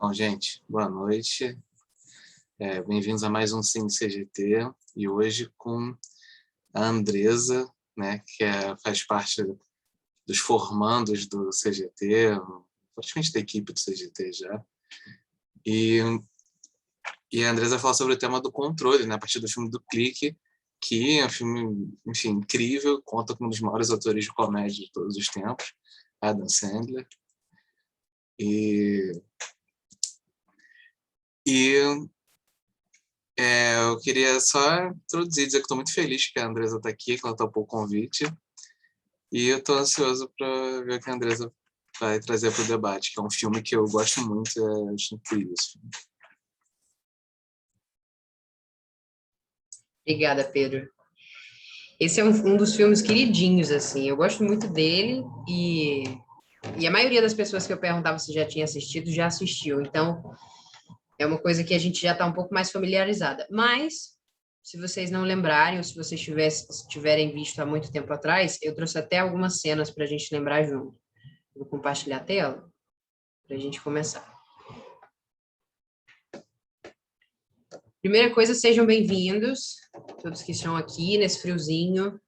Bom, gente, boa noite. Bem-vindos a mais um Cine CGT. E hoje com a Andresa, né, faz parte dos formandos do CGT, praticamente da equipe do CGT já. E a Andresa vai falar sobre o tema do controle, né, a partir do filme do Clique, que é um filme, enfim, incrível, conta com um dos maiores atores de comédia de todos os tempos, Adam Sandler. Eu queria só introduzir, dizer que estou muito feliz que a Andresa está aqui, que ela topou o convite. E eu estou ansioso para ver o que a Andresa vai trazer para o debate, que é um filme que eu gosto muito, acho incrível esse filme. Obrigada, Pedro. Esse é um dos filmes queridinhos, assim. Eu gosto muito dele e a maioria das pessoas que eu perguntava se já tinha assistido, já assistiu. Então, é uma coisa que a gente já está um pouco mais familiarizada. Mas, se vocês não lembrarem, ou se vocês tiverem visto há muito tempo atrás, eu trouxe até algumas cenas para a gente lembrar junto. Vou compartilhar a tela para a gente começar. Primeira coisa, sejam bem-vindos, todos que estão aqui nesse friozinho.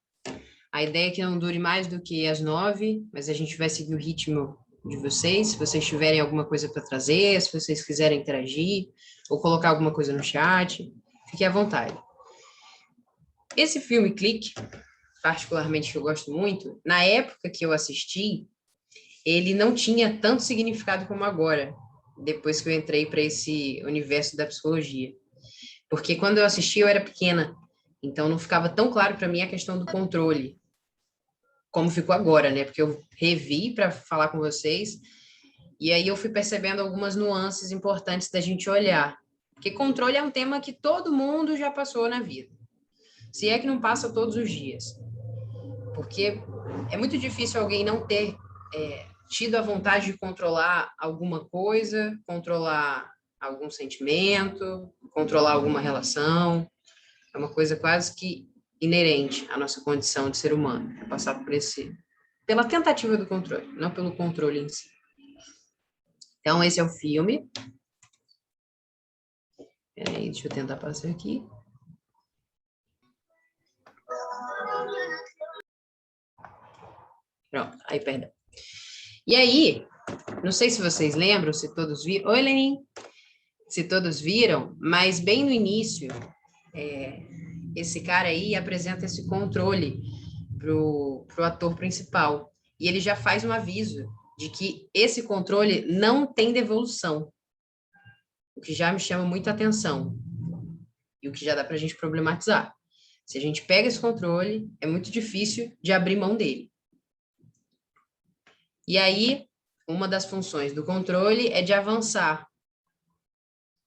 A ideia é que não dure mais do que as 9, mas a gente vai seguir o ritmo de vocês. Se vocês tiverem alguma coisa para trazer, se vocês quiserem interagir, ou colocar alguma coisa no chat, fique à vontade. Esse filme, Clique, particularmente que eu gosto muito, na época que eu assisti, ele não tinha tanto significado como agora, depois que eu entrei para esse universo da psicologia. Porque quando eu assisti, eu era pequena, então não ficava tão claro para mim a questão do controle, como ficou agora, né? Porque eu revi para falar com vocês, e aí eu fui percebendo algumas nuances importantes da gente olhar. Porque controle é um tema que todo mundo já passou na vida. Se é que não passa todos os dias. Porque é muito difícil alguém não ter tido a vontade de controlar alguma coisa, controlar algum sentimento, controlar alguma relação. É uma coisa quase que inerente à nossa condição de ser humano, é passar pela tentativa do controle, não pelo controle em si. Então, esse é o filme. Peraí, deixa eu tentar passar aqui. Pronto, aí, perdão. E aí, não sei se vocês lembram, se todos viram. Oi, Lenin! Se todos viram, mas bem no início, esse cara aí apresenta esse controle pro ator principal. E ele já faz um aviso de que esse controle não tem devolução, o que já me chama muita atenção e o que já dá para a gente problematizar. Se a gente pega esse controle, é muito difícil de abrir mão dele. E aí, uma das funções do controle é de avançar.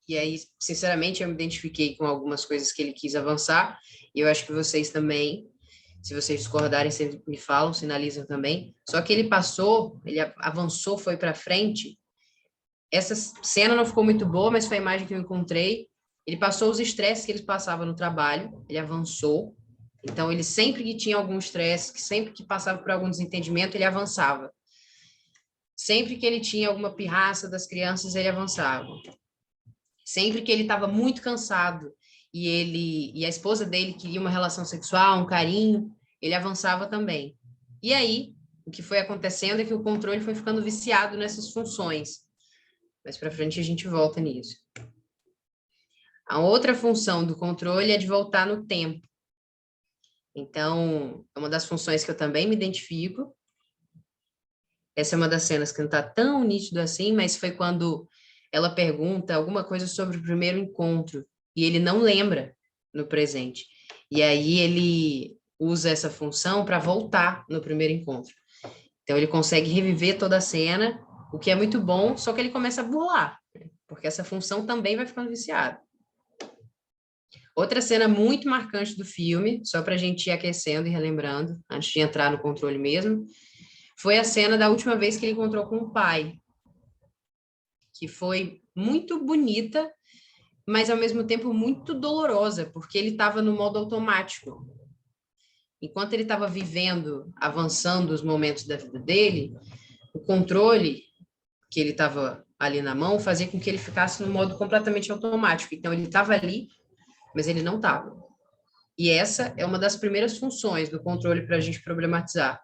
E aí, sinceramente, eu me identifiquei com algumas coisas que ele quis avançar, e eu acho que vocês também. Se vocês discordarem, vocês me falam, sinalizam também. Só que ele avançou, foi para frente. Essa cena não ficou muito boa, mas foi a imagem que eu encontrei. Ele passou os estresses que ele passava no trabalho, ele avançou. Então, ele sempre que tinha algum estresse, sempre que passava por algum desentendimento, ele avançava. Sempre que ele tinha alguma pirraça das crianças, ele avançava. Sempre que ele estava muito cansado e a esposa dele queria uma relação sexual, um carinho, ele avançava também. E aí, o que foi acontecendo é que o controle foi ficando viciado nessas funções. Mais para frente a gente volta nisso. A outra função do controle é de voltar no tempo. Então, é uma das funções que eu também me identifico. Essa é uma das cenas que não está tão nítido assim, mas foi quando ela pergunta alguma coisa sobre o primeiro encontro e ele não lembra no presente. E aí ele usa essa função para voltar no primeiro encontro. Então ele consegue reviver toda a cena, o que é muito bom, só que ele começa a burlar, né? Porque essa função também vai ficando viciada. Outra cena muito marcante do filme, só para a gente ir aquecendo e relembrando, antes de entrar no controle mesmo, foi a cena da última vez que ele encontrou com o pai, que foi muito bonita, mas ao mesmo tempo muito dolorosa, porque ele estava no modo automático. Enquanto ele estava vivendo, avançando os momentos da vida dele, o controle que ele estava ali na mão fazia com que ele ficasse no modo completamente automático. Então, ele estava ali, mas ele não estava. E essa é uma das primeiras funções do controle para a gente problematizar.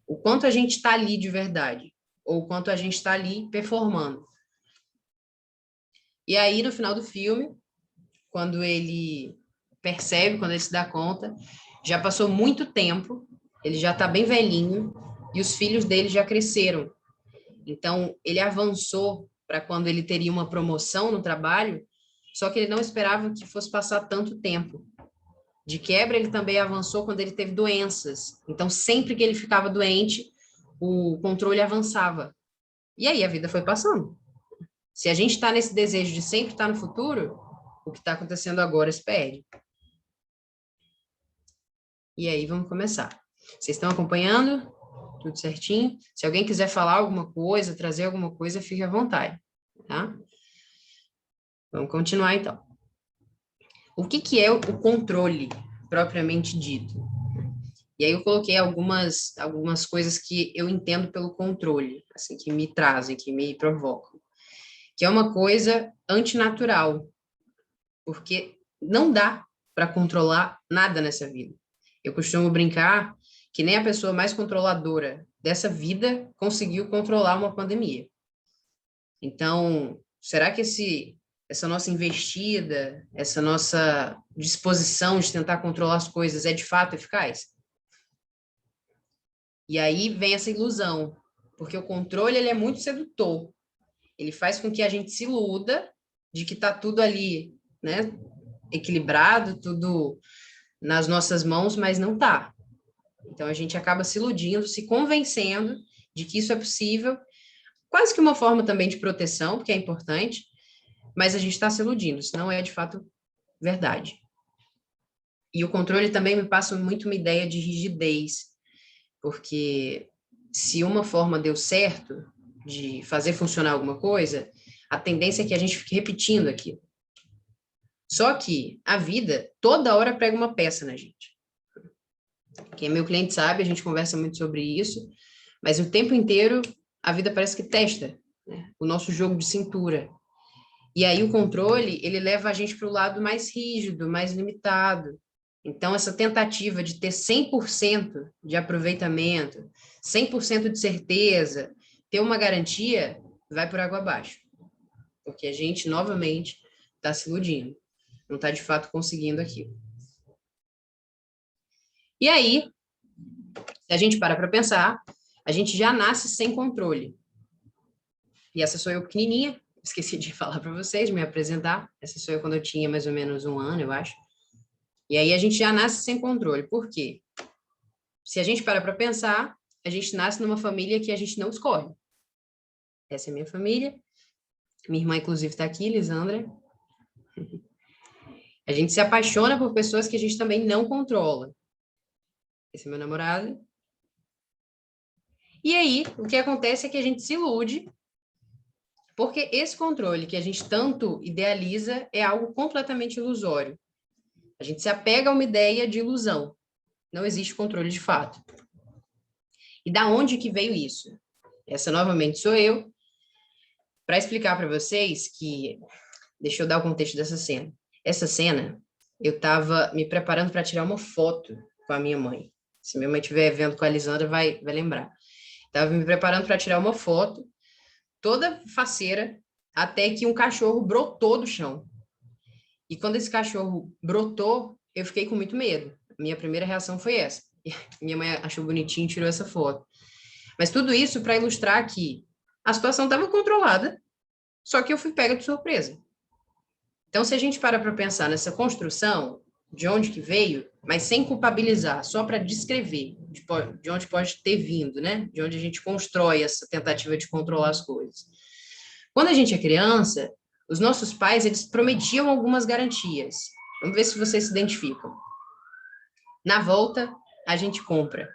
O quanto a gente está ali de verdade, ou o quanto a gente está ali performando. E aí, no final do filme, quando ele percebe, quando ele se dá conta, já passou muito tempo, ele já está bem velhinho, e os filhos dele já cresceram. Então, ele avançou para quando ele teria uma promoção no trabalho, só que ele não esperava que fosse passar tanto tempo. De quebra, ele também avançou quando ele teve doenças. Então, sempre que ele ficava doente, o controle avançava. E aí a vida foi passando. Se a gente está nesse desejo de sempre estar no futuro, o que está acontecendo agora se perde. E aí vamos começar. Vocês estão acompanhando? Tudo certinho? Se alguém quiser falar alguma coisa, trazer alguma coisa, fique à vontade, tá? Vamos continuar então. O que é o controle propriamente dito? E aí eu coloquei algumas coisas que eu entendo pelo controle, assim, que me trazem, que me provocam. Que é uma coisa antinatural, porque não dá para controlar nada nessa vida. Eu costumo brincar que nem a pessoa mais controladora dessa vida conseguiu controlar uma pandemia. Então, será que essa nossa investida, essa nossa disposição de tentar controlar as coisas é de fato eficaz? E aí vem essa ilusão, porque o controle ele é muito sedutor. Ele faz com que a gente se iluda de que está tudo ali, né, equilibrado, tudo nas nossas mãos, mas não está. Então a gente acaba se iludindo, se convencendo de que isso é possível, quase que uma forma também de proteção, porque é importante, mas a gente está se iludindo, senão é de fato verdade. E o controle também me passa muito uma ideia de rigidez, porque se uma forma deu certo de fazer funcionar alguma coisa, a tendência é que a gente fique repetindo aquilo. Só que a vida toda hora prega uma peça na gente. Quem é meu cliente sabe, a gente conversa muito sobre isso, mas o tempo inteiro a vida parece que testa, né, o nosso jogo de cintura. E aí o controle, ele leva a gente para o lado mais rígido, mais limitado. Então, essa tentativa de ter 100% de aproveitamento, 100% de certeza, ter uma garantia, vai por água abaixo. Porque a gente, novamente, está se iludindo. Não está, de fato, conseguindo aquilo. E aí, se a gente para pensar, a gente já nasce sem controle. E essa sou eu pequenininha, esqueci de falar para vocês, de me apresentar. Essa sou eu quando eu tinha mais ou menos 1 ano, eu acho. E aí a gente já nasce sem controle. Por quê? Se a gente para pensar, a gente nasce numa família que a gente não escolhe. Essa é a minha família. Minha irmã, inclusive, está aqui, Lisandra. A gente se apaixona por pessoas que a gente também não controla. Esse é meu namorado. E aí, o que acontece é que a gente se ilude, porque esse controle que a gente tanto idealiza é algo completamente ilusório. A gente se apega a uma ideia de ilusão. Não existe controle de fato. E da onde que veio isso? Essa, novamente, sou eu, para explicar para vocês que... Deixa eu dar o contexto dessa cena. Essa cena, eu estava me preparando para tirar uma foto com a minha mãe. Se minha mãe estiver vendo com a Lisandra, vai lembrar. Estava me preparando para tirar uma foto, toda faceira, até que um cachorro brotou do chão. E quando esse cachorro brotou, eu fiquei com muito medo. Minha primeira reação foi essa. Minha mãe achou bonitinho e tirou essa foto. Mas tudo isso para ilustrar que a situação estava controlada, só que eu fui pega de surpresa. Então, se a gente para pensar nessa construção, de onde que veio, mas sem culpabilizar, só para descrever de onde pode ter vindo, né? De onde a gente constrói essa tentativa de controlar as coisas. Quando a gente é criança, os nossos pais, eles prometiam algumas garantias. Vamos ver se vocês se identificam. Na volta, a gente compra.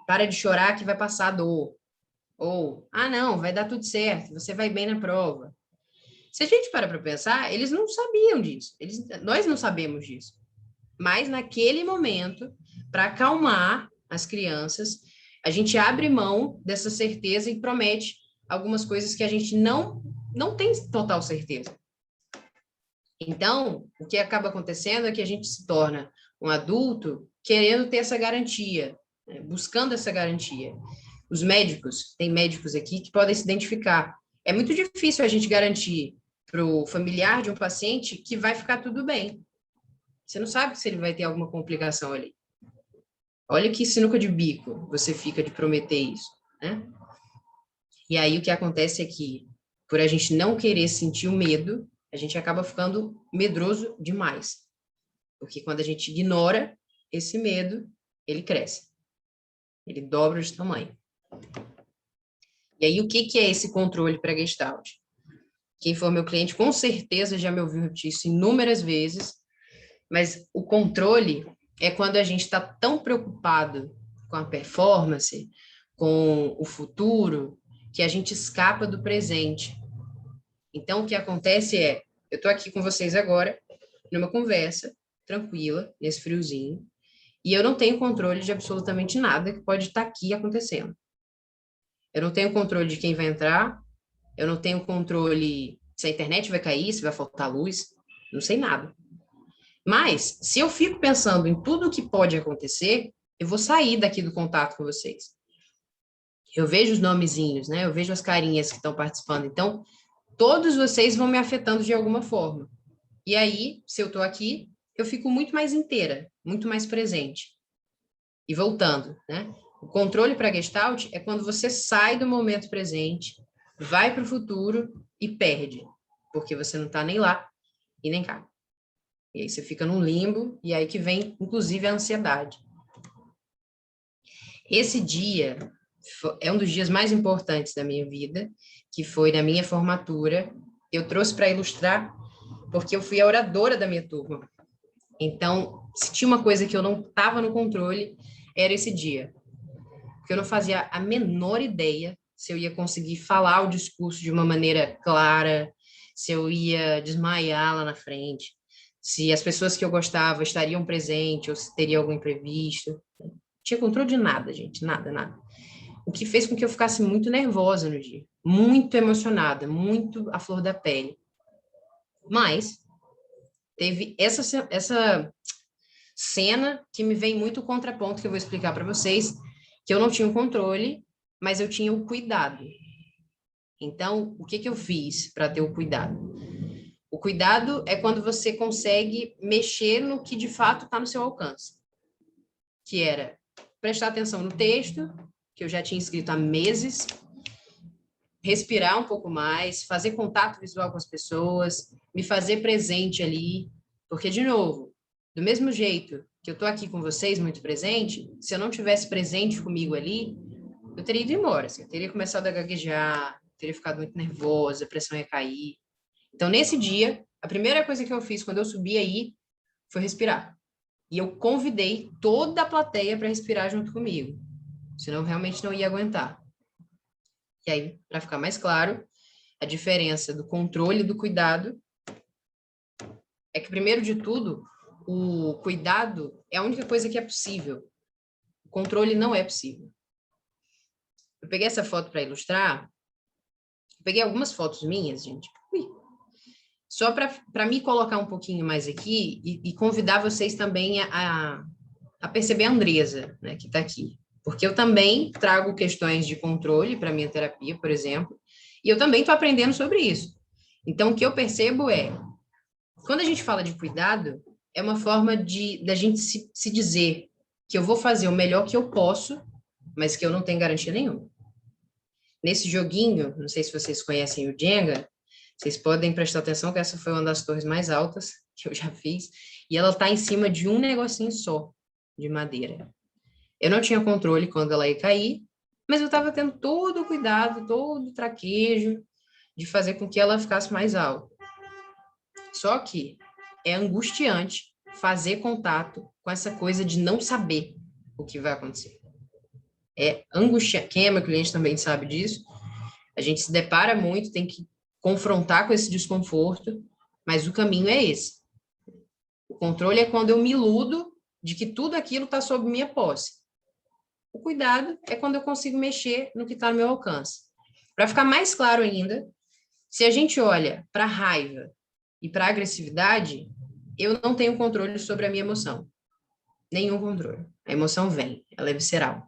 Para de chorar que vai passar a dor. Ou, não, vai dar tudo certo, você vai bem na prova. Se a gente para pensar, eles não sabiam disso. Nós não sabemos disso. Mas, naquele momento, para acalmar as crianças, a gente abre mão dessa certeza e promete algumas coisas que a gente não tem total certeza. Então, o que acaba acontecendo é que a gente se torna um adulto querendo ter essa garantia, né? Buscando essa garantia. Os médicos, tem médicos aqui que podem se identificar. É muito difícil a gente garantir para o familiar de um paciente que vai ficar tudo bem. Você não sabe se ele vai ter alguma complicação ali. Olha que sinuca de bico você fica de prometer isso, né? E aí o que acontece é que, por a gente não querer sentir o medo, a gente acaba ficando medroso demais. Porque quando a gente ignora esse medo, ele cresce. Ele dobra de tamanho. E aí, o que é esse controle para Gestalt? Quem for meu cliente, com certeza já me ouviu repetir isso inúmeras vezes, mas o controle é quando a gente está tão preocupado com a performance, com o futuro, que a gente escapa do presente. Então, o que acontece é, eu estou aqui com vocês agora, numa conversa tranquila, nesse friozinho, e eu não tenho controle de absolutamente nada que pode estar aqui acontecendo. Eu não tenho controle de quem vai entrar, eu não tenho controle se a internet vai cair, se vai faltar luz, não sei nada. Mas, se eu fico pensando em tudo o que pode acontecer, eu vou sair daqui do contato com vocês. Eu vejo os nomezinhos, né? Eu vejo as carinhas que estão participando. Então, todos vocês vão me afetando de alguma forma. E aí, se eu estou aqui, eu fico muito mais inteira, muito mais presente. E voltando, né? O controle para Gestalt é quando você sai do momento presente, vai para o futuro e perde, porque você não está nem lá e nem cá. E aí você fica num limbo, e aí que vem, inclusive, a ansiedade. Esse dia é um dos dias mais importantes da minha vida, que foi na minha formatura. Eu trouxe para ilustrar, porque eu fui a oradora da minha turma. Então, se tinha uma coisa que eu não estava no controle, era esse dia. Porque eu não fazia a menor ideia se eu ia conseguir falar o discurso de uma maneira clara, se eu ia desmaiar lá na frente, se as pessoas que eu gostava estariam presentes ou se teria algum imprevisto. Não tinha controle de nada, gente, nada, nada. O que fez com que eu ficasse muito nervosa no dia, muito emocionada, muito à flor da pele. Mas teve essa cena que me vem muito o contraponto que eu vou explicar para vocês, que eu não tinha o controle, mas eu tinha o cuidado. Então, o que eu fiz para ter o cuidado? O cuidado é quando você consegue mexer no que de fato está no seu alcance, que era prestar atenção no texto, que eu já tinha escrito há meses, respirar um pouco mais, fazer contato visual com as pessoas, me fazer presente ali, porque, de novo, do mesmo jeito que eu estou aqui com vocês, muito presente, se eu não tivesse presente comigo ali, eu teria ido embora, assim, eu teria começado a gaguejar, teria ficado muito nervosa, a pressão ia cair. Então, nesse dia, a primeira coisa que eu fiz quando eu subi aí foi respirar. E eu convidei toda a plateia para respirar junto comigo, senão eu realmente não ia aguentar. E aí, para ficar mais claro, a diferença do controle e do cuidado é que, primeiro de tudo, o cuidado é a única coisa que é possível. O controle não é possível. Eu peguei essa foto para ilustrar. Eu peguei algumas fotos minhas, gente. Só para me colocar um pouquinho mais aqui e convidar vocês também a perceber a Andresa, né, que está aqui. Porque eu também trago questões de controle para minha terapia, por exemplo, e eu também estou aprendendo sobre isso. Então, o que eu percebo é, quando a gente fala de cuidado, é uma forma da gente se dizer que eu vou fazer o melhor que eu posso, mas que eu não tenho garantia nenhuma. Nesse joguinho, não sei se vocês conhecem o Jenga, vocês podem prestar atenção que essa foi uma das torres mais altas que eu já fiz, e ela está em cima de um negocinho só, de madeira. Eu não tinha controle quando ela ia cair, mas eu estava tendo todo o cuidado, todo o traquejo de fazer com que ela ficasse mais alta. Só que é angustiante fazer contato com essa coisa de não saber o que vai acontecer. É angustiante. Quem é meu cliente também sabe disso. A gente se depara muito, tem que confrontar com esse desconforto, mas o caminho é esse. O controle é quando eu me iludo de que tudo aquilo está sob minha posse. O cuidado é quando eu consigo mexer no que está no meu alcance. Para ficar mais claro ainda, se a gente olha para a raiva e para a agressividade, eu não tenho controle sobre a minha emoção. Nenhum controle. A emoção vem, ela é visceral.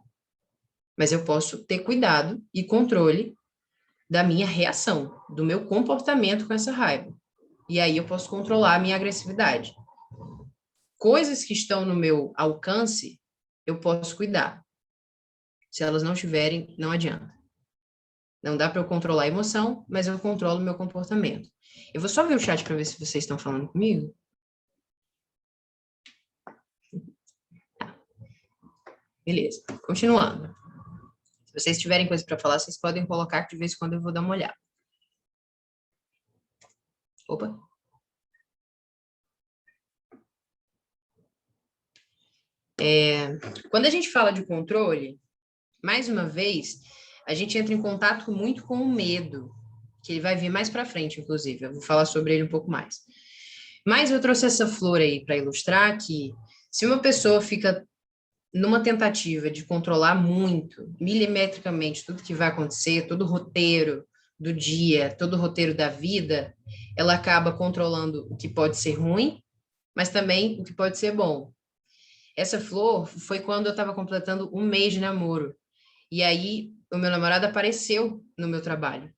Mas eu posso ter cuidado e controle da minha reação, do meu comportamento com essa raiva. E aí eu posso controlar a minha agressividade. Coisas que estão no meu alcance, eu posso cuidar. Se elas não estiverem, não adianta. Não dá para eu controlar a emoção, mas eu controlo o meu comportamento. Eu vou só ver o chat para ver se vocês estão falando comigo. Tá. Beleza. Continuando. Se vocês tiverem coisa para falar, vocês podem colocar que de vez em quando eu vou dar uma olhada. Opa. Quando a gente fala de controle, mais uma vez, a gente entra em contato muito com o medo, que ele vai vir mais para frente, inclusive. Eu vou falar sobre ele um pouco mais. Mas eu trouxe essa flor aí para ilustrar que se uma pessoa fica numa tentativa de controlar muito, milimetricamente, tudo que vai acontecer, todo o roteiro do dia, todo o roteiro da vida, ela acaba controlando o que pode ser ruim, mas também o que pode ser bom. Essa flor foi quando eu estava completando um mês de namoro. E aí, o meu namorado apareceu no meu trabalho,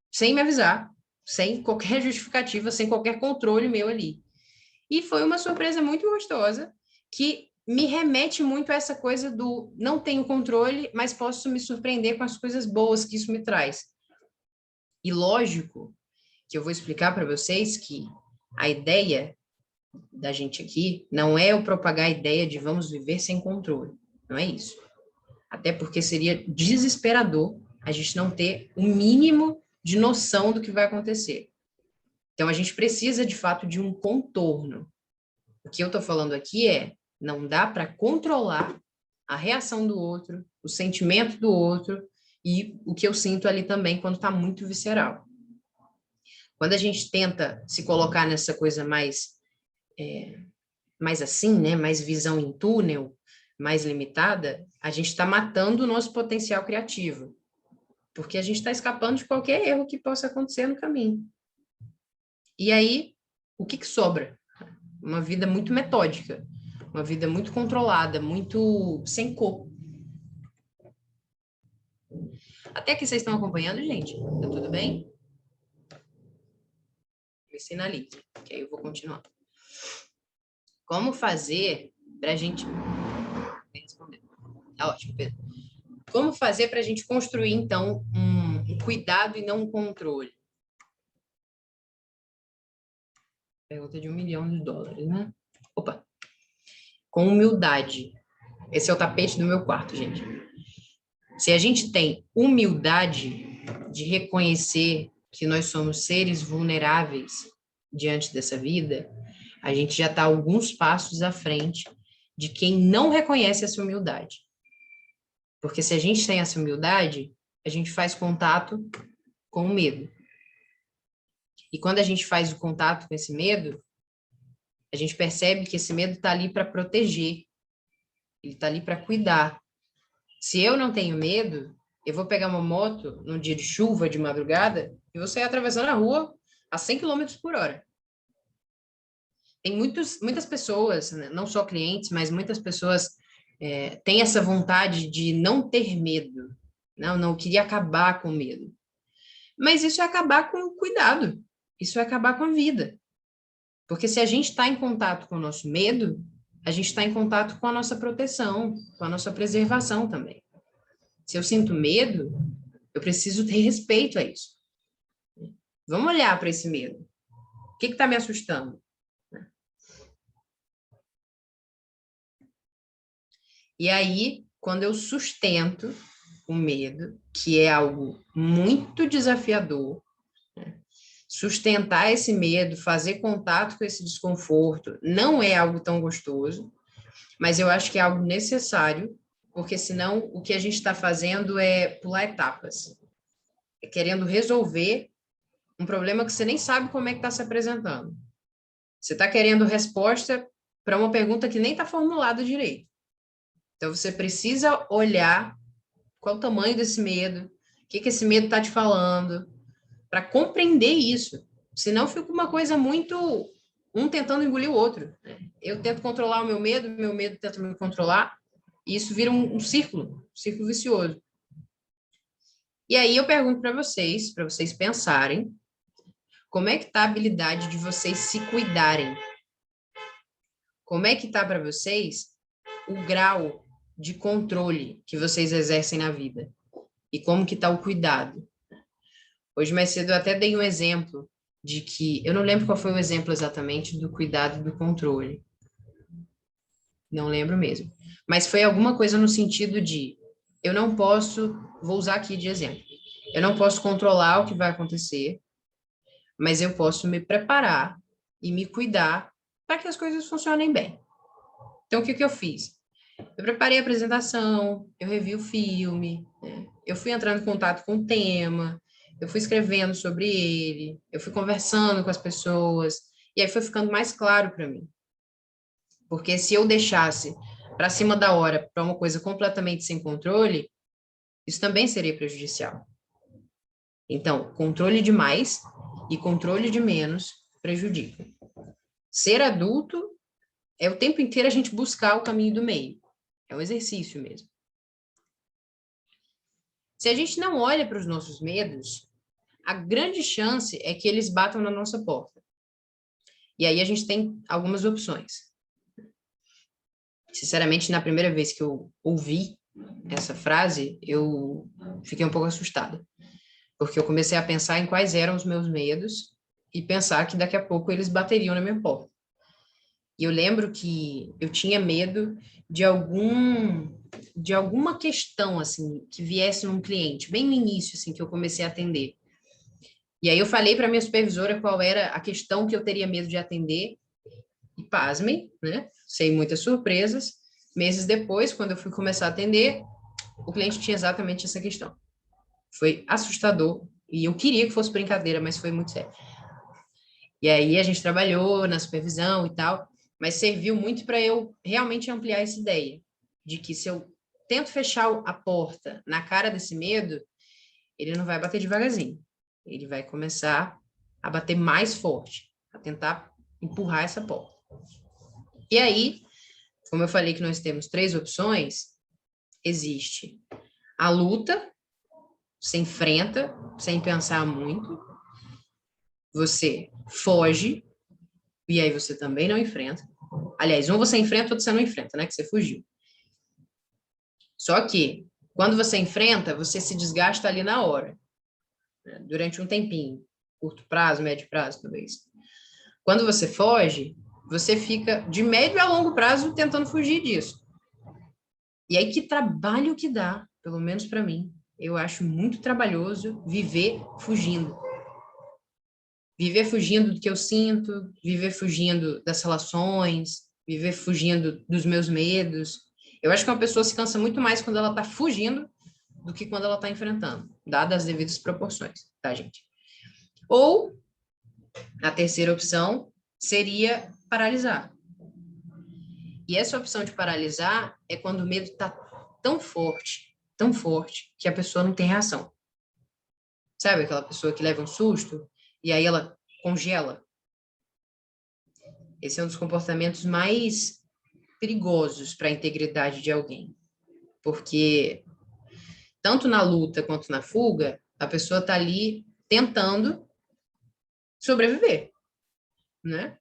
sem me avisar, sem qualquer justificativa, sem qualquer controle meu ali. E foi uma surpresa muito gostosa, que me remete muito a essa coisa do não tenho controle, mas posso me surpreender com as coisas boas que isso me traz. E lógico que eu vou explicar para vocês que a ideia da gente aqui não é eu propagar a ideia de vamos viver sem controle. Não é isso. Até porque seria desesperador a gente não ter o mínimo de noção do que vai acontecer. Então, a gente precisa, de fato, de um contorno. O que eu estou falando aqui é, não dá para controlar a reação do outro, o sentimento do outro e o que eu sinto ali também quando está muito visceral. Quando a gente tenta se colocar nessa coisa mais assim, né, mais visão em túnel, mais limitada, a gente está matando o nosso potencial criativo, porque a gente está escapando de qualquer erro que possa acontecer no caminho. E aí, o que sobra? Uma vida muito metódica, uma vida muito controlada, muito sem cor. Até que vocês estão acompanhando, gente? Tá tudo bem? Me sinalize, que aí eu vou continuar. Como fazer para a gente... Tá ótimo, Pedro. Como fazer para a gente construir, então, um cuidado e não um controle? Pergunta de $1 milhão, né? Opa! Com humildade. Esse é o tapete do meu quarto, gente. Se a gente tem humildade de reconhecer que nós somos seres vulneráveis diante dessa vida, a gente já está alguns passos à frente de quem não reconhece essa humildade. Porque se a gente tem essa humildade, a gente faz contato com o medo. E quando a gente faz o contato com esse medo, a gente percebe que esse medo está ali para proteger, ele está ali para cuidar. Se eu não tenho medo, eu vou pegar uma moto num dia de chuva, de madrugada, e vou sair atravessando a rua a 100 km por hora. Tem muitas pessoas, né, não só clientes, mas muitas pessoas têm essa vontade de não ter medo. Não queria acabar com medo. Mas isso é acabar com o cuidado. Isso é acabar com a vida. Porque se a gente está em contato com o nosso medo, a gente está em contato com a nossa proteção, com a nossa preservação também. Se eu sinto medo, eu preciso ter respeito a isso. Vamos olhar para esse medo. O que está me assustando? E aí, quando eu sustento o medo, que é algo muito desafiador, né? Sustentar esse medo, fazer contato com esse desconforto, não é algo tão gostoso, mas eu acho que é algo necessário, porque senão o que a gente está fazendo é pular etapas, é querendo resolver um problema que você nem sabe como é que está se apresentando. Você está querendo resposta para uma pergunta que nem está formulada direito. Então, você precisa olhar qual o tamanho desse medo, o que esse medo está te falando, para compreender isso. Senão fica uma coisa muito um tentando engolir o outro, né? Eu tento controlar o meu medo tenta me controlar, e isso vira um círculo vicioso. E aí eu pergunto para vocês pensarem, como é que está a habilidade de vocês se cuidarem? Como é que está para vocês o grau de controle que vocês exercem na vida? E como que está o cuidado? Hoje mais cedo eu até dei um exemplo de que, eu não lembro qual foi o exemplo exatamente do cuidado e do controle. Não lembro mesmo. Mas foi alguma coisa no sentido de, eu não posso, vou usar aqui de exemplo, eu não posso controlar o que vai acontecer, mas eu posso me preparar e me cuidar para que as coisas funcionem bem. Então, o que eu fiz? Eu preparei a apresentação, eu revi o filme, né? Eu fui entrando em contato com o tema, eu fui escrevendo sobre ele, eu fui conversando com as pessoas, e aí foi ficando mais claro para mim. Porque se eu deixasse para cima da hora para uma coisa completamente sem controle, isso também seria prejudicial. Então, controle de mais e controle de menos prejudica. Ser adulto é o tempo inteiro a gente buscar o caminho do meio. É um exercício mesmo. Se a gente não olha para os nossos medos, a grande chance é que eles batam na nossa porta. E aí a gente tem algumas opções. Sinceramente, na primeira vez que eu ouvi essa frase, eu fiquei um pouco assustada. Porque eu comecei a pensar em quais eram os meus medos e pensar que daqui a pouco eles bateriam na minha porta. E eu lembro que eu tinha medo de alguma questão assim que viesse num cliente, bem no início assim que eu comecei a atender. E aí eu falei para minha supervisora qual era a questão que eu teria medo de atender. E pasmem, né? Sem muitas surpresas. Meses depois, quando eu fui começar a atender, o cliente tinha exatamente essa questão. Foi assustador. E eu queria que fosse brincadeira, mas foi muito sério. E aí a gente trabalhou na supervisão e tal, mas serviu muito para eu realmente ampliar essa ideia de que se eu tento fechar a porta na cara desse medo, ele não vai bater devagarzinho. Ele vai começar a bater mais forte, a tentar empurrar essa porta. E aí, como eu falei que nós temos 3 opções, existe a luta, você enfrenta sem pensar muito, você foge, e aí você também não enfrenta. Aliás, um você enfrenta, outro você não enfrenta, né? Que você fugiu. Só que, quando você enfrenta, você se desgasta ali na hora, né? Durante um tempinho, curto prazo, médio prazo, talvez. Quando você foge, você fica de médio a longo prazo tentando fugir disso. E aí, que trabalho que dá, pelo menos para mim. Eu acho muito trabalhoso viver fugindo. Viver fugindo do que eu sinto, viver fugindo das relações, viver fugindo dos meus medos. Eu acho que uma pessoa se cansa muito mais quando ela está fugindo do que quando ela está enfrentando, dadas as devidas proporções, tá, gente? Ou, a terceira opção seria paralisar. E essa opção de paralisar é quando o medo está tão forte, que a pessoa não tem reação. Sabe aquela pessoa que leva um susto e aí ela congela? Esse é um dos comportamentos mais perigosos para a integridade de alguém. Porque tanto na luta quanto na fuga, a pessoa está ali tentando sobreviver, né?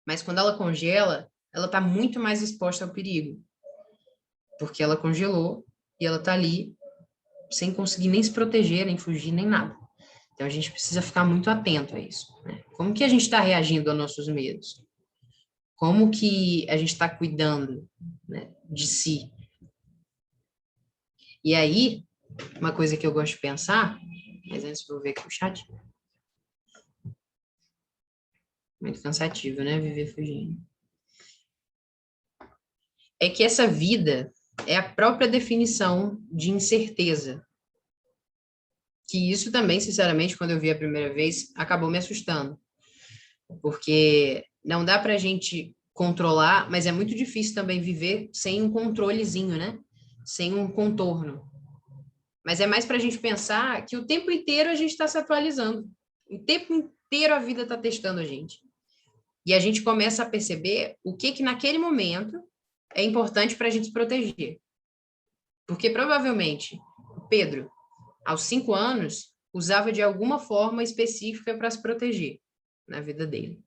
Mas quando ela congela, ela está muito mais exposta ao perigo. Porque ela congelou e ela está ali sem conseguir nem se proteger, nem fugir, nem nada. Então, a gente precisa ficar muito atento a isso, né? Como que a gente está reagindo aos nossos medos? Como que a gente está cuidando, né, de si? E aí, uma coisa que eu gosto de pensar, mas antes vou ver aqui o chat. Muito cansativo, né? Viver fugindo. É que essa vida é a própria definição de incerteza. Que isso também, sinceramente, quando eu vi a primeira vez, acabou me assustando. Porque não dá para a gente controlar, mas é muito difícil também viver sem um controlezinho, né? Sem um contorno. Mas é mais para a gente pensar que o tempo inteiro a gente está se atualizando. O tempo inteiro a vida está testando a gente. E a gente começa a perceber o que naquele momento é importante para a gente se proteger. Porque provavelmente o Pedro, aos 5 anos, usava de alguma forma específica para se proteger na vida dele.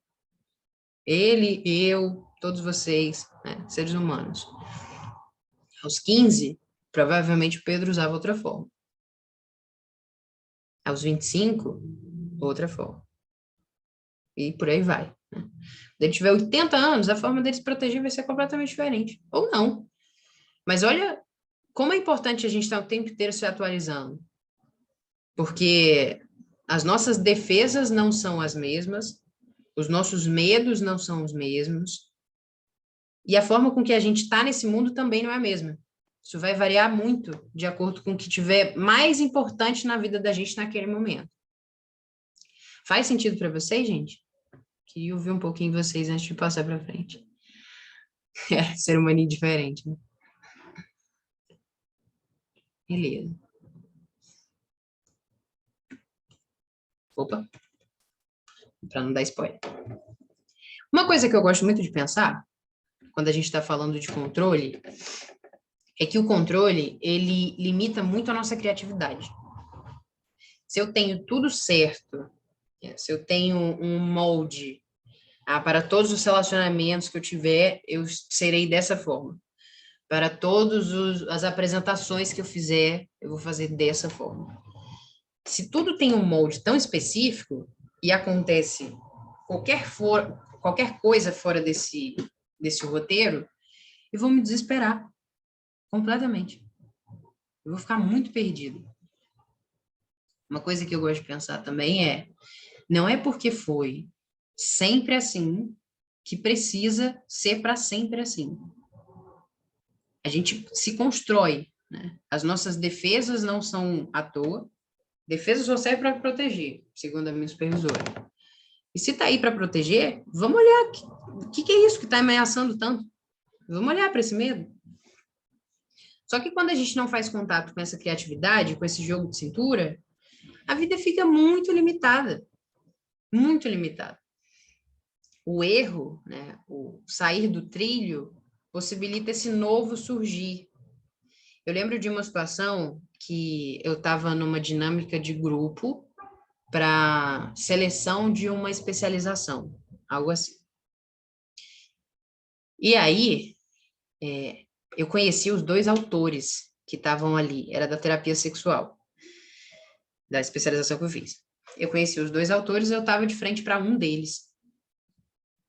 Ele, eu, todos vocês, né, seres humanos. Aos 15, provavelmente o Pedro usava outra forma. Aos 25, outra forma. E por aí vai. Né? Quando ele tiver 80 anos, a forma dele se proteger vai ser completamente diferente. Ou não. Mas olha como é importante a gente estar o tempo inteiro se atualizando. Porque as nossas defesas não são as mesmas, os nossos medos não são os mesmos, e a forma com que a gente está nesse mundo também não é a mesma. Isso vai variar muito de acordo com o que tiver mais importante na vida da gente naquele momento. Faz sentido para vocês, gente? Queria ouvir um pouquinho de vocês antes de passar para frente. É, ser humaninho diferente, né? Beleza. Opa, para não dar spoiler. Uma coisa que eu gosto muito de pensar, quando a gente está falando de controle, é que o controle, ele limita muito a nossa criatividade. Se eu tenho tudo certo, se eu tenho um molde para todos os relacionamentos que eu tiver, eu serei dessa forma. Para todas as apresentações que eu fizer, eu vou fazer dessa forma. Se tudo tem um molde tão específico e acontece qualquer coisa fora desse roteiro, eu vou me desesperar completamente. Eu vou ficar muito perdido. Uma coisa que eu gosto de pensar também não é porque foi sempre assim que precisa ser para sempre assim. A gente se constrói, né? As nossas defesas não são à toa. Defesa só serve para proteger, segundo a minha supervisora. E se está aí para proteger, vamos olhar o que é isso que está ameaçando tanto. Vamos olhar para esse medo. Só que quando a gente não faz contato com essa criatividade, com esse jogo de cintura, a vida fica muito limitada. Muito limitada. O erro, né, o sair do trilho, possibilita esse novo surgir. Eu lembro de uma situação que eu estava numa dinâmica de grupo para seleção de uma especialização, algo assim. E aí, eu conheci os 2 autores que estavam ali, era da terapia sexual, da especialização que eu fiz. Eu conheci os 2 autores, eu estava de frente para um deles.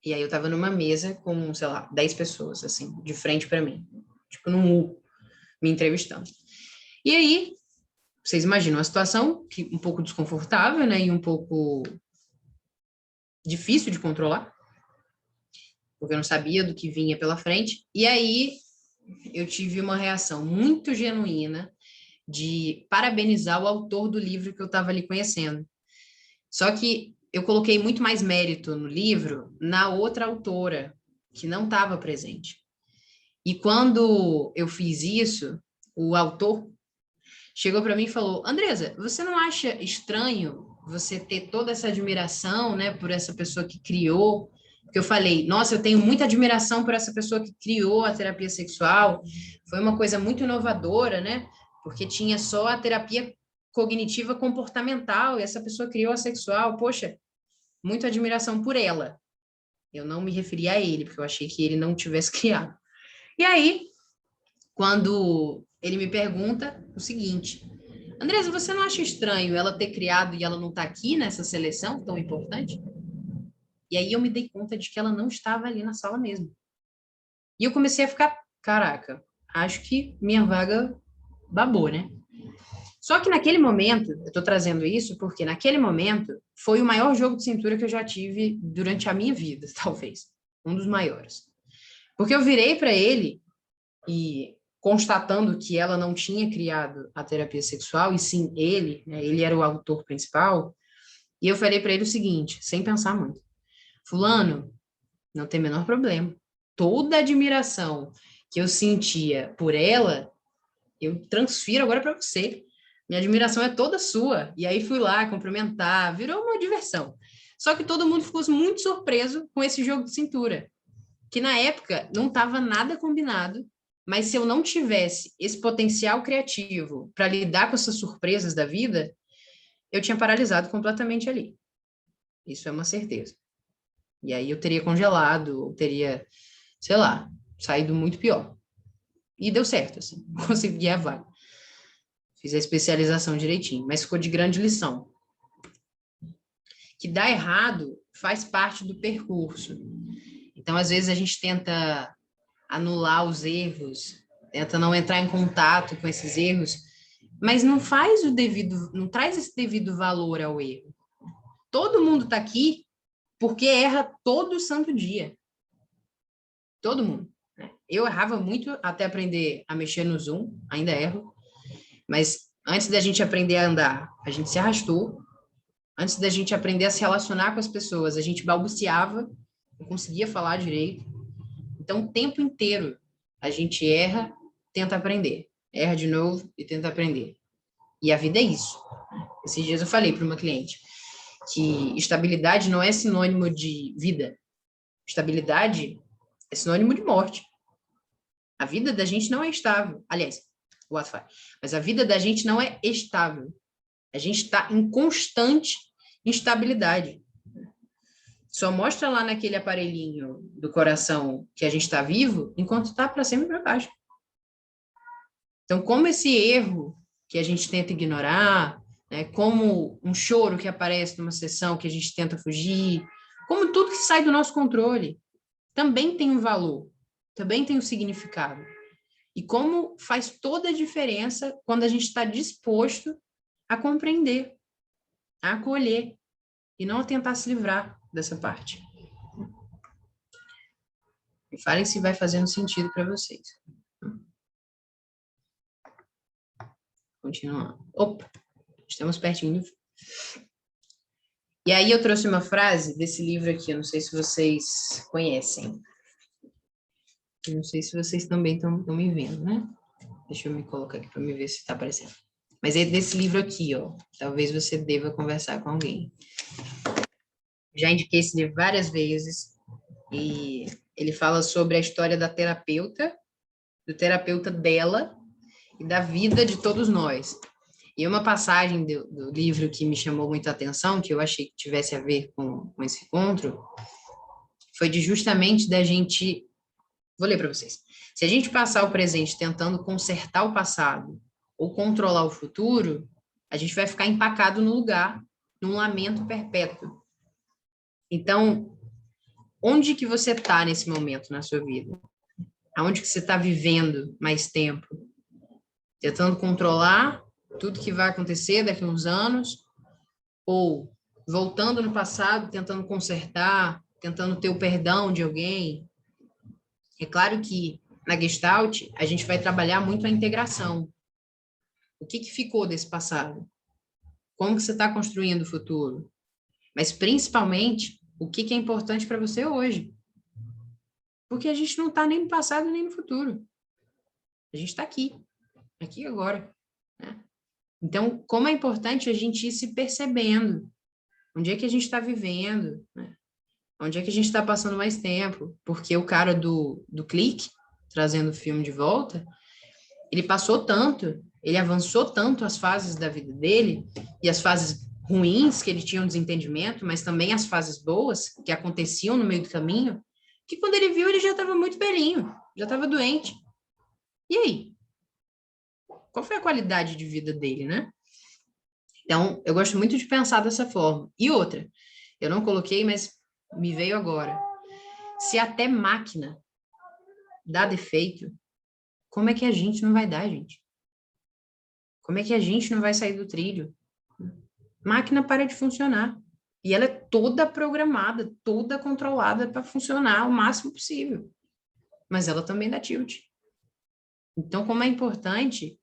E aí eu estava numa mesa com, sei lá, 10 pessoas, assim, de frente para mim, tipo num U, me entrevistando. E aí, vocês imaginam a situação que um pouco desconfortável, né, e um pouco difícil de controlar, porque eu não sabia do que vinha pela frente. E aí eu tive uma reação muito genuína de parabenizar o autor do livro que eu estava ali conhecendo. Só que eu coloquei muito mais mérito no livro na outra autora, que não estava presente. E quando eu fiz isso, o autor chegou para mim e falou: Andresa, você não acha estranho você ter toda essa admiração, né, por essa pessoa que criou? Porque eu falei: nossa, eu tenho muita admiração por essa pessoa que criou a terapia sexual. Foi uma coisa muito inovadora, né? Porque tinha só a terapia cognitiva comportamental e essa pessoa criou a sexual. Poxa, muita admiração por ela. Eu não me referi a ele, porque eu achei que ele não tivesse criado. E aí, quando ele me pergunta o seguinte: Andresa, você não acha estranho ela ter criado e ela não estar aqui nessa seleção tão importante? E aí eu me dei conta de que ela não estava ali na sala mesmo. E eu comecei a ficar, caraca, acho que minha vaga babou, né? Só que naquele momento, eu estou trazendo isso porque naquele momento foi o maior jogo de cintura que eu já tive durante a minha vida, talvez. Um dos maiores. Porque eu virei para ele e constatando que ela não tinha criado a terapia sexual, e sim ele, né, ele era o autor principal, e eu falei para ele o seguinte, sem pensar muito: Fulano, não tem o menor problema, toda a admiração que eu sentia por ela, eu transfiro agora para você. Minha admiração é toda sua. E aí fui lá cumprimentar, virou uma diversão. Só que todo mundo ficou muito surpreso com esse jogo de cintura, que na época não estava nada combinado, mas se eu não tivesse esse potencial criativo para lidar com essas surpresas da vida, eu tinha paralisado completamente ali. Isso é uma certeza. E aí eu teria congelado, ou teria, sei lá, saído muito pior. E deu certo, assim, consegui a vaga. Fiz a especialização direitinho, mas ficou de grande lição. Que dar errado faz parte do percurso. Então, às vezes, a gente tenta anular os erros, tenta não entrar em contato com esses erros, mas não faz o devido, não traz esse devido valor ao erro. Todo mundo está aqui porque erra todo santo dia. Todo mundo. Né? Eu errava muito até aprender a mexer no Zoom, ainda erro, mas antes da gente aprender a andar, a gente se arrastou. Antes da gente aprender a se relacionar com as pessoas, a gente balbuciava, não conseguia falar direito. Então, o tempo inteiro, a gente erra, tenta aprender. Erra de novo e tenta aprender. E a vida é isso. Esses dias eu falei para uma cliente que estabilidade não é sinônimo de vida. Estabilidade é sinônimo de morte. A vida da gente não é estável. Aliás, what the fuck? Mas a vida da gente não é estável. A gente está em constante instabilidade. Só mostra lá naquele aparelhinho do coração que a gente está vivo, enquanto está para cima e para baixo. Então, como esse erro que a gente tenta ignorar, né, como um choro que aparece numa sessão que a gente tenta fugir, como tudo que sai do nosso controle, também tem um valor, também tem um significado. E como faz toda a diferença quando a gente está disposto a compreender, a acolher, e não a tentar se livrar dessa parte. Me falem se vai fazendo sentido para vocês. Continuando. Opa, estamos pertinho. E aí eu trouxe uma frase desse livro aqui, eu não sei se vocês conhecem. Eu não sei se vocês também estão me vendo, né? Deixa eu me colocar aqui para me ver se está aparecendo. Mas é desse livro aqui, ó. Talvez você deva conversar com alguém. Já indiquei esse livro várias vezes. E ele fala sobre a história da terapeuta, do terapeuta dela e da vida de todos nós. E uma passagem do livro que me chamou muita atenção, que eu achei que tivesse a ver com esse encontro, foi de justamente da gente... Vou ler para vocês. Se a gente passar o presente tentando consertar o passado ou controlar o futuro, a gente vai ficar empacado no lugar, num lamento perpétuo. Então, onde que você está nesse momento na sua vida? Aonde que você está vivendo mais tempo? Tentando controlar tudo que vai acontecer daqui a uns anos? Ou voltando no passado, tentando consertar, tentando ter o perdão de alguém? É claro que na Gestalt a gente vai trabalhar muito a integração. O que ficou desse passado? Como que você está construindo o futuro? Mas principalmente, o que é importante para você hoje? Porque a gente não está nem no passado nem no futuro. A gente está aqui e agora. Né? Então, como é importante a gente ir se percebendo. Onde é que a gente está vivendo? Né? Onde é que a gente está passando mais tempo? Porque o cara do clique, trazendo o filme de volta, ele passou tanto, ele avançou tanto as fases da vida dele, e as fases ruins, que ele tinha um desentendimento, mas também as fases boas, que aconteciam no meio do caminho, que quando ele viu, ele já estava muito velhinho, já estava doente. E aí? Qual foi a qualidade de vida dele, né? Então, eu gosto muito de pensar dessa forma. E outra, eu não coloquei, mas me veio agora. Se até máquina dá defeito, como é que a gente não vai dar, gente? Como é que a gente não vai sair do trilho? Máquina para de funcionar. E ela é toda programada, toda controlada para funcionar o máximo possível. Mas ela também dá tilt. Então, como é importante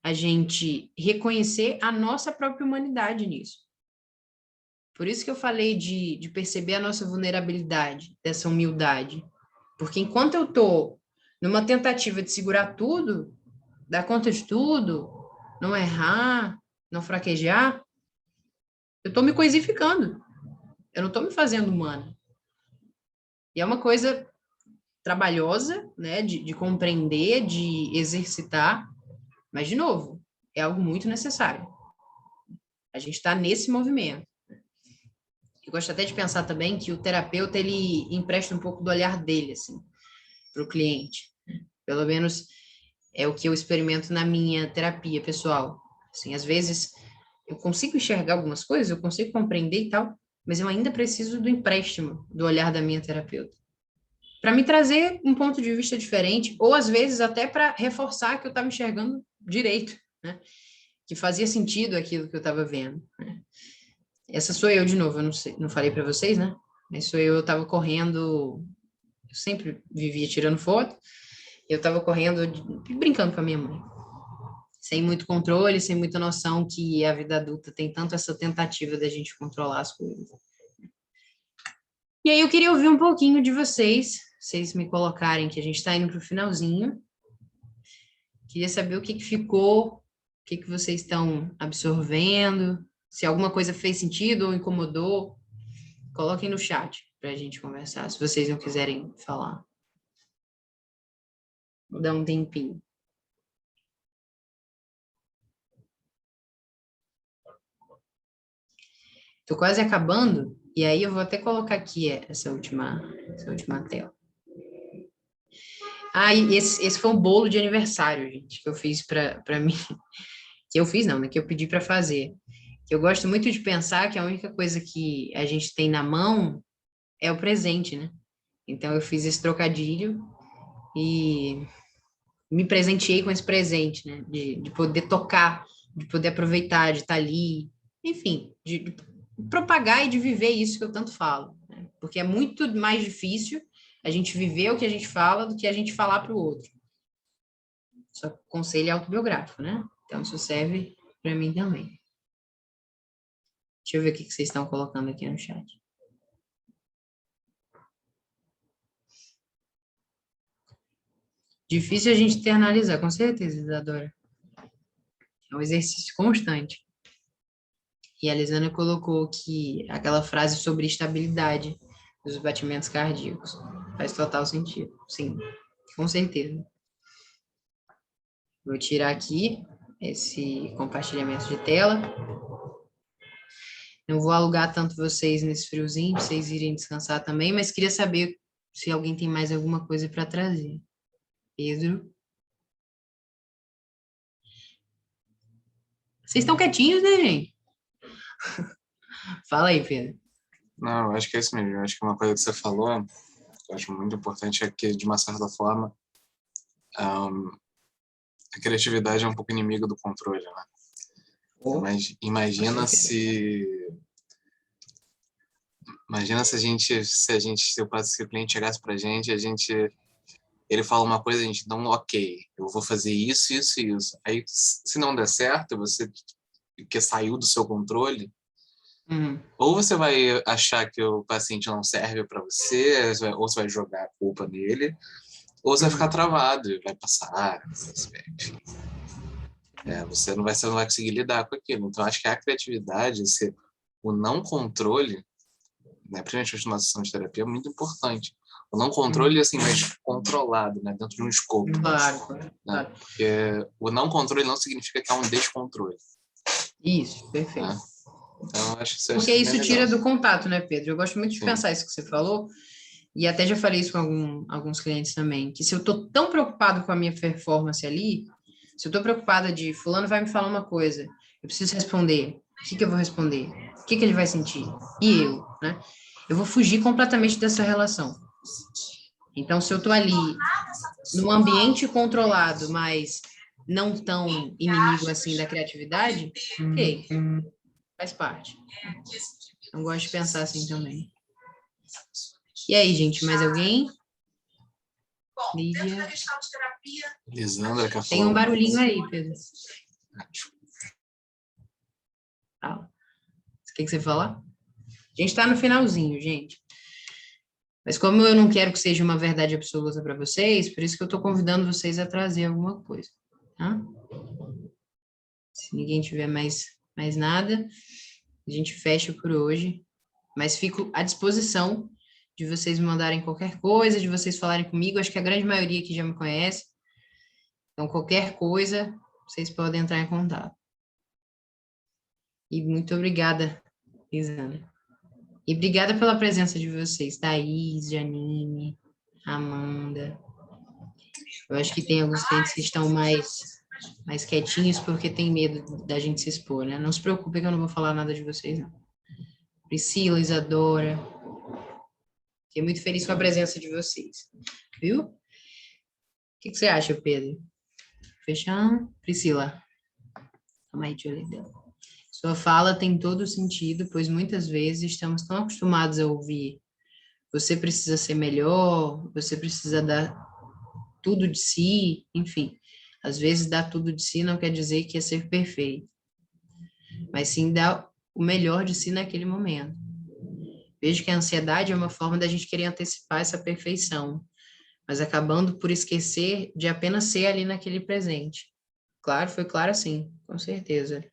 a gente reconhecer a nossa própria humanidade nisso. Por isso que eu falei de perceber a nossa vulnerabilidade, dessa humildade. Porque enquanto eu estou numa tentativa de segurar tudo, dar conta de tudo, não errar, não fraquejar, eu estou me coisificando. Eu não estou me fazendo humana. E é uma coisa trabalhosa, né, de compreender, de exercitar, mas, de novo, é algo muito necessário. A gente está nesse movimento. Eu gosto até de pensar também que o terapeuta, ele empresta um pouco do olhar dele, assim, para o cliente. Pelo menos é o que eu experimento na minha terapia pessoal. Assim, às vezes eu consigo enxergar algumas coisas, eu consigo compreender e tal, mas eu ainda preciso do empréstimo do olhar da minha terapeuta. Para me trazer um ponto de vista diferente, ou às vezes até para reforçar que eu estava enxergando direito, né? Que fazia sentido aquilo que eu estava vendo, né? Essa sou eu de novo, eu não sei, não falei para vocês, né? Mas sou eu estava correndo, eu sempre vivia tirando foto, eu estava correndo, brincando com a minha mãe, sem muito controle, sem muita noção que a vida adulta tem tanto essa tentativa da gente controlar as coisas. E aí eu queria ouvir um pouquinho de vocês me colocarem que a gente está indo para o finalzinho. Queria saber o que ficou, o que vocês estão absorvendo, se alguma coisa fez sentido ou incomodou. Coloquem no chat para a gente conversar, se vocês não quiserem falar. Vou dar um tempinho. Estou quase acabando, e aí eu vou até colocar aqui essa última tela. Ah, e esse foi um bolo de aniversário, gente, que eu fiz para mim. Que eu fiz, não, né? Que eu pedi para fazer. Que eu gosto muito de pensar que a única coisa que a gente tem na mão é o presente, né? Então eu fiz esse trocadilho e me presenteei com esse presente, né? De poder tocar, de poder aproveitar, de estar ali, enfim, de propagar e de viver isso que eu tanto falo, né? Porque é muito mais difícil a gente viver o que a gente fala do que a gente falar para o outro. Só que o conselho é autobiográfico, né? Então isso serve para mim também. Deixa eu ver o que vocês estão colocando aqui no chat. Difícil a gente internalizar, com certeza, Isadora. É um exercício constante. E a Lisana colocou que aquela frase sobre estabilidade dos batimentos cardíacos faz total sentido. Sim, com certeza. Vou tirar aqui esse compartilhamento de tela. Não vou alugar tanto vocês nesse friozinho, vocês irem descansar também, mas queria saber se alguém tem mais alguma coisa para trazer. Pedro? Vocês estão quietinhos, né, gente? Fala aí, Pedro. Não, eu acho que é isso mesmo. Eu acho que uma coisa que você falou, que eu acho muito importante, é que, de uma certa forma, a criatividade é um pouco inimiga do controle, né? Mas imagina se o cliente chegasse pra gente, ele fala uma coisa, a gente não, ok, eu vou fazer isso, isso e isso. Aí, se não der certo, você que saiu do seu controle, ou você vai achar que o paciente não serve para você, ou você vai jogar a culpa nele, ou você vai ficar travado, vai passar, enfim. Você não vai conseguir lidar com aquilo. Então, acho que a criatividade, o não controle, né, principalmente na sessão de terapia, é muito importante. O não controle, assim, mais controlado, né, dentro de um escopo. Claro, Né? claro. Porque o não controle não significa que há um descontrole. Isso, perfeito. Né? Então, acho que Porque isso tira do contato, né, Pedro? Eu gosto muito de pensar isso que você falou, e até já falei isso com alguns clientes também, que se eu estou tão preocupado com a minha performance ali, se eu estou preocupada de fulano vai me falar uma coisa, eu preciso responder, o que eu vou responder? O que ele vai sentir? E eu, né? Eu vou fugir completamente dessa relação. Então, se eu estou ali num ambiente controlado, mas não tão inimigo assim da criatividade, ok, faz parte. Eu gosto de pensar assim também. E aí, gente, mais alguém? Lídia. Lisandra, que Tem um barulhinho aí, Pedro. Fala. O que você fala? A gente está no finalzinho, gente. Mas como eu não quero que seja uma verdade absoluta para vocês, por isso que eu estou convidando vocês a trazer alguma coisa, tá? Se ninguém tiver mais nada, a gente fecha por hoje. Mas fico à disposição de vocês me mandarem qualquer coisa, de vocês falarem comigo. Acho que a grande maioria aqui já me conhece. Então, qualquer coisa, vocês podem entrar em contato. E muito obrigada, Isana. E obrigada pela presença de vocês, Thaís, Janine, Amanda. Eu acho que tem alguns clientes que estão mais quietinhos porque tem medo da gente se expor, né? Não se preocupem que eu não vou falar nada de vocês, não. Priscila, Isadora. Fiquei muito feliz com a presença de vocês. Viu? O que você acha, Pedro? Fechando? Priscila. Calma aí, deixa eu ler. Sua fala tem todo o sentido, pois muitas vezes estamos tão acostumados a ouvir: você precisa ser melhor, você precisa dar tudo de si, enfim. Às vezes dar tudo de si não quer dizer que é ser perfeito, mas sim dar o melhor de si naquele momento. Vejo que a ansiedade é uma forma da gente querer antecipar essa perfeição, mas acabando por esquecer de apenas ser ali naquele presente. Claro, foi claro assim, com certeza.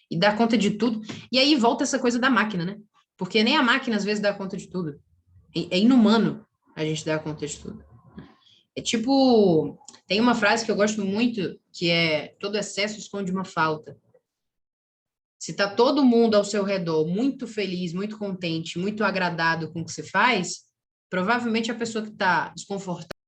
E dar conta de tudo. E aí volta essa coisa da máquina, né? Porque nem a máquina às vezes dá conta de tudo. É inumano a gente dar conta de tudo. É tipo, tem uma frase que eu gosto muito, que é: todo excesso esconde uma falta. Se tá todo mundo ao seu redor muito feliz, muito contente, muito agradado com o que você faz, provavelmente a pessoa que está desconfortável